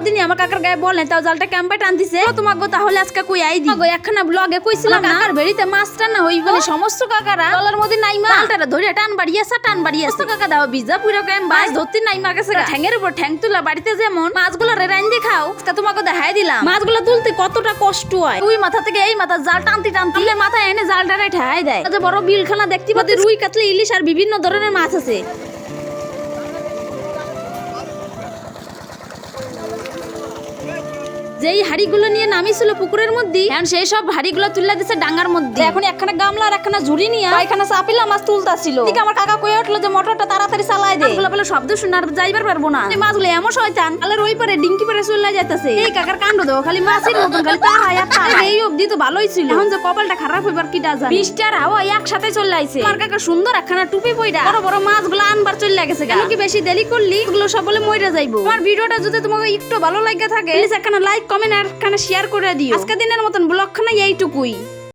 দিনই আমার কাকার গায়ে বলেন তাও জালটা ক্যাম্পে টান দিছে তোমাকে তাহলে আজকে কই আই দি একখানা ব্লগে কইছিলাম কাকার বেড়িতে মাছ টানা হই বলে সমস্ত কাকারা দলের মধ্যে নাইমা জালটা ধরে টান বাড়িয়েছে কাকা দাও বিজা পুরো ক্যাম্প মাছ ধরতে নাইমা গেছে ঠ্যাঙের উপর ঠ্যাং তুলা বাড়িতে যেমন মাছগুলো রাইন্দে খাও আজকে তোমাকে দেখাই দিলাম মাছগুলো তুলতে কতটা কষ্ট হয় ওই মাথা থেকে এই মাথা জাল টানতে মাথা এনে জালটারে ঠাই দেয় বড় বিলখানা দেখতে পাতে রুই কাতলা ইলিশ আর বিভিন্ন ধরনের মাছ আছে যেই হাড়িগুলো নিয়ে নামিছিল পুকুরের মধ্যে এখন সেই সব হাড়িগুলো তুলে দিছে ডাঙ্গার মধ্যে এখন একখানা গামলা আর একখানা ঝুড়ি নিয়ে এখানে চাপিলা মাছ তুলতাছিল ঠিক আমার কাকা কয়ে উঠলো যে মোটরটা তাড়াতাড়ি চালাই দে এগুলো বলে শব্দ শোনার যাইবার পারবো না এই মাছগুলো এমন শয়তান আলের ওই পারে ডিঙ্কি পারে চলে যাইতাছে এই কাকার কাণ্ড দেও খালি মাছের মতন খালি তা হয় আর তা এই অবধি তো ভালোই ছিল এখন যে কপালটা খারাপ হইবার কিটা জানে বৃষ্টির হাওয়া একসাথে চলে আইছে আমার কাকা সুন্দর একখানা টুপি পইরা বড় বড় মাছগুলো আনবার চলে গেছে কেন কি বেশি দেরি করলি এগুলো সব বলে মইরা যাইবো আমার ভিডিওটা যদি তোমাকে একটু ভালো লাগে থাকে প্লিজ একখানা লাইক কমেন্ট আর একখানা শেয়ার করে দিও আজকে দিনের মতন ব্লগখানা এইটুকুই।